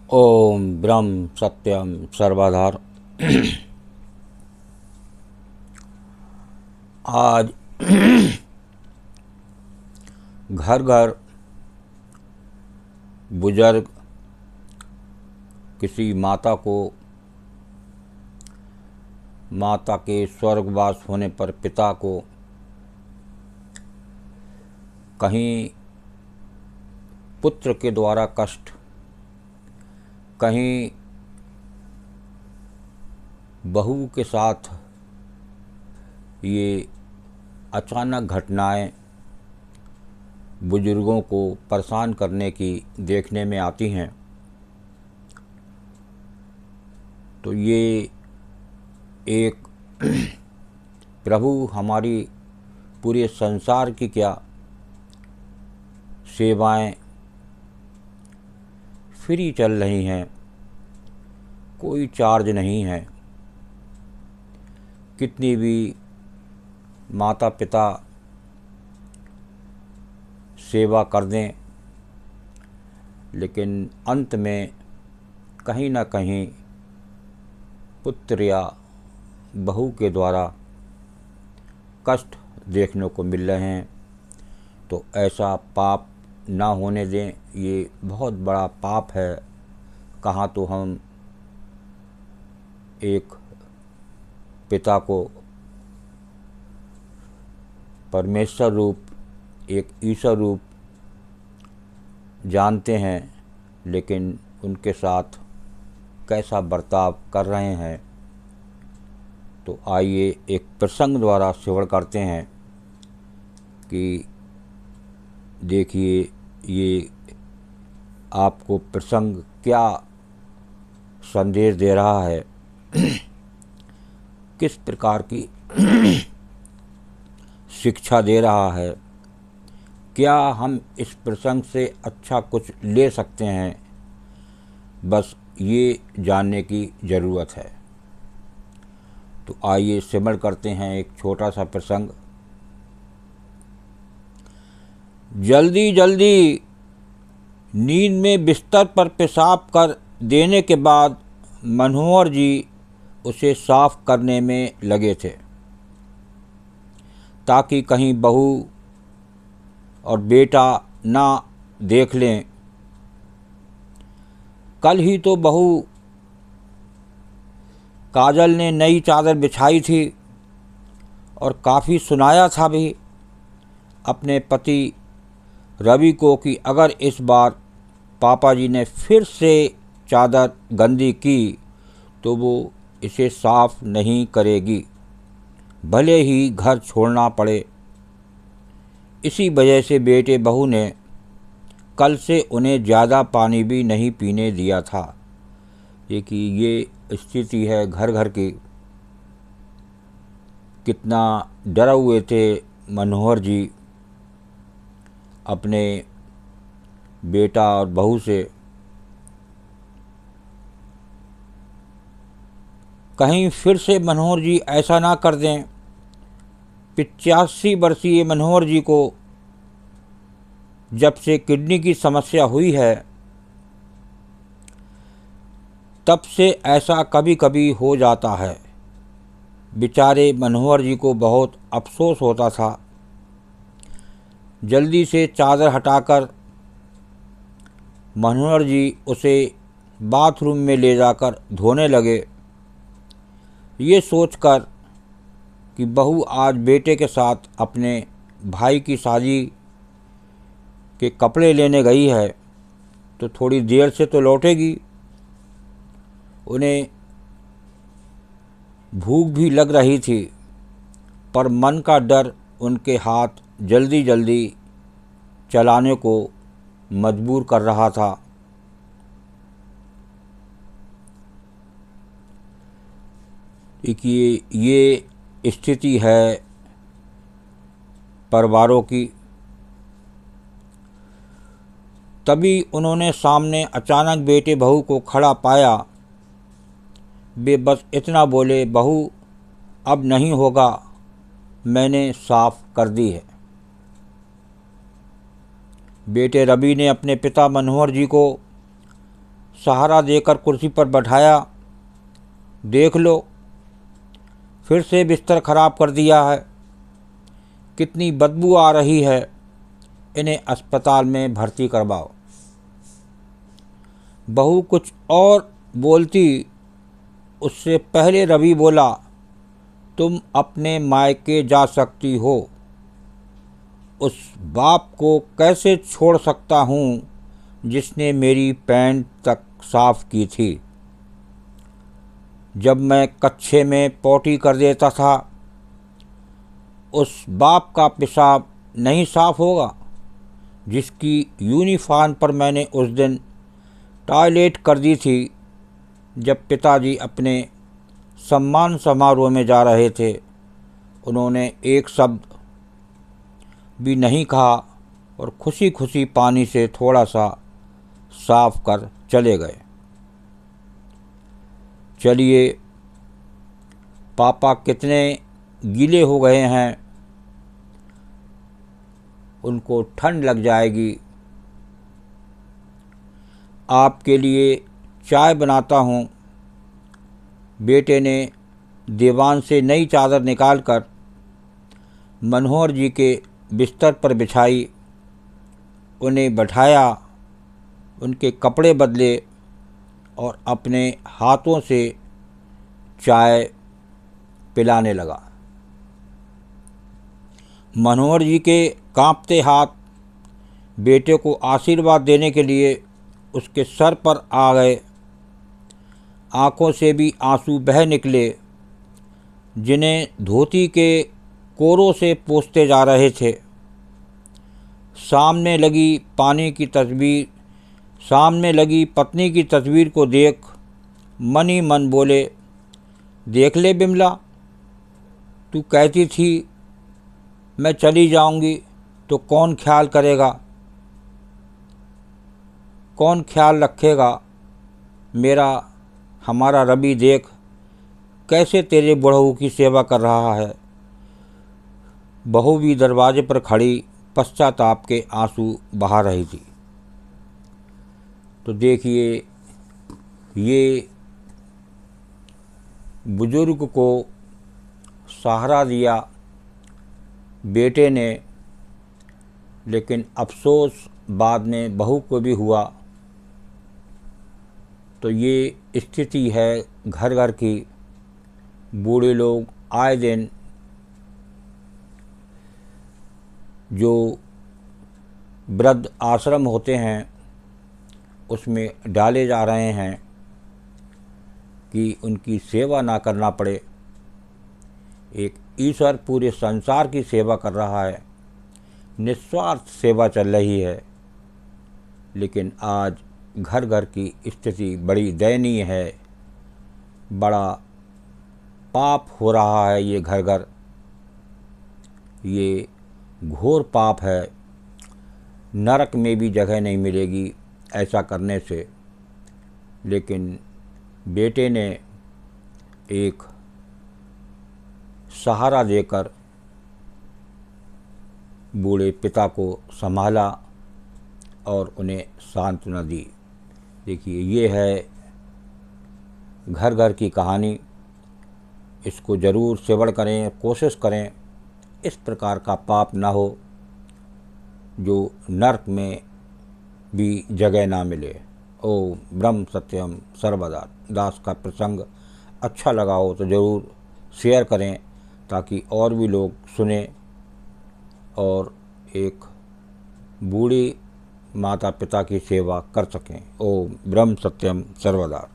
ओम ब्रह्म सत्यम सर्वधार। आज घर घर बुजुर्ग किसी माता को माता के स्वर्गवास होने पर पिता को कहीं पुत्र के द्वारा कष्ट, कहीं बहू के साथ ये अचानक घटनाएं बुजुर्गों को परेशान करने की देखने में आती हैं। तो ये एक प्रभु हमारी पूरे संसार की क्या सेवाएं फ्री चल रही हैं, कोई चार्ज नहीं है। कितनी भी माता पिता सेवा कर दें, लेकिन अंत में कहीं ना कहीं पुत्र या बहू के द्वारा कष्ट देखने को मिल रहे हैं। तो ऐसा पाप ना होने दें, ये बहुत बड़ा पाप है। कहाँ तो हम एक पिता को परमेश्वर रूप, एक ईश्वर रूप जानते हैं, लेकिन उनके साथ कैसा बर्ताव कर रहे हैं। तो आइए एक प्रसंग द्वारा श्रवण करते हैं कि देखिए ये आपको प्रसंग क्या संदेश दे रहा है, किस प्रकार की शिक्षा दे रहा है, क्या हम इस प्रसंग से अच्छा कुछ ले सकते हैं, बस ये जानने की ज़रूरत है। तो आइए श्रवण करते हैं एक छोटा सा प्रसंग। जल्दी जल्दी नींद में बिस्तर पर पेशाब कर देने के बाद मनोहर जी उसे साफ करने में लगे थे, ताकि कहीं बहू और बेटा ना देख लें। कल ही तो बहू काजल ने नई चादर बिछाई थी और काफ़ी सुनाया था भी अपने पति रवि को कि अगर इस बार पापा जी ने फिर से चादर गंदी की तो वो इसे साफ नहीं करेगी, भले ही घर छोड़ना पड़े। इसी वजह से बेटे बहू ने कल से उन्हें ज़्यादा पानी भी नहीं पीने दिया था। ये स्थिति है घर घर की। कितना डरे हुए थे मनोहर जी अपने बेटा और बहू से। कहीं फिर से मनोहर जी ऐसा ना कर दें। 85 वर्षीय मनोहर जी को जब से किडनी की समस्या हुई है, तब से ऐसा कभी कभी हो जाता है। बेचारे मनोहर जी को बहुत अफसोस होता था। जल्दी से चादर हटाकर मनोहर जी उसे बाथरूम में ले जाकर धोने लगे, ये सोचकर कि बहू आज बेटे के साथ अपने भाई की शादी के कपड़े लेने गई है, तो थोड़ी देर से तो लौटेगी। उन्हें भूख भी लग रही थी, पर मन का डर उनके हाथ जल्दी जल्दी चलाने को मजबूर कर रहा था। ये स्थिति है परिवारों की। तभी उन्होंने सामने अचानक बेटे बहू को खड़ा पाया। वे बस इतना बोले, बहू अब नहीं होगा, मैंने साफ कर दी है। बेटे रवि ने अपने पिता मनोहर जी को सहारा देकर कुर्सी पर बैठाया। देख लो, फिर से बिस्तर खराब कर दिया है, कितनी बदबू आ रही है, इन्हें अस्पताल में भर्ती करवाओ। बहू कुछ और बोलती उससे पहले रवि बोला, तुम अपने मायके जा सकती हो। उस बाप को कैसे छोड़ सकता हूँ जिसने मेरी पैंट तक साफ की थी। जब मैं कच्छे में पोटी कर देता था, उस बाप का पेशाब नहीं साफ होगा जिसकी यूनिफॉर्म पर मैंने उस दिन टॉयलेट कर दी थी। जब पिताजी अपने सम्मान समारोह में जा रहे थे, उन्होंने एक शब्द भी नहीं कहा और खुशी खुशी पानी से थोड़ा सा साफ कर चले गए। चलिए, पापा कितने गीले हो गए हैं, उनको ठंड लग जाएगी। आपके लिए चाय बनाता हूँ। बेटे ने दीवान से नई चादर निकालकर मनोहर जी के बिस्तर पर बिछाई, उन्हें बैठाया, उनके कपड़े बदले और अपने हाथों से चाय पिलाने लगा। मनोहर जी के कांपते हाथ बेटे को आशीर्वाद देने के लिए उसके सर पर आ गए। आँखों से भी आंसू बह निकले, जिन्हें धोती के कोरों से पोंछते जा रहे थे। सामने लगी पत्नी की तस्वीर को देख मन ही मन बोले, देख ले बिमला, तू कहती थी मैं चली जाऊंगी तो कौन ख्याल करेगा, कौन ख्याल रखेगा मेरा। हमारा रवि देख कैसे तेरे बुढ़ऊ की सेवा कर रहा है। बहू भी दरवाजे पर खड़ी पश्चाताप के आंसू बहा रही थी। तो देखिए, ये बुजुर्ग को सहारा दिया बेटे ने, लेकिन अफसोस बाद में बहू को भी हुआ। तो ये स्थिति है घर घर की। बूढ़े लोग आए दिन जो वृद्ध आश्रम होते हैं उसमें डाले जा रहे हैं कि उनकी सेवा ना करना पड़े। एक ईश्वर पूरे संसार की सेवा कर रहा है, निस्वार्थ सेवा चल रही है, लेकिन आज घर घर की स्थिति बड़ी दयनीय है। बड़ा पाप हो रहा है ये घर घर, ये घोर पाप है। नरक में भी जगह नहीं मिलेगी ऐसा करने से। लेकिन बेटे ने एक सहारा देकर बूढ़े पिता को संभाला और उन्हें सांत्वना दी। देखिए, ये है घर घर की कहानी। इसको ज़रूर सेवन करें, कोशिश करें इस प्रकार का पाप ना हो जो नरक में भी जगह ना मिले। ओम ब्रह्म सत्यम सर्वदा दास का प्रसंग अच्छा लगा हो तो ज़रूर शेयर करें ताकि और भी लोग सुने और एक बूढ़ी माता पिता की सेवा कर सकें। ओम ब्रह्म सत्यम सर्वदा।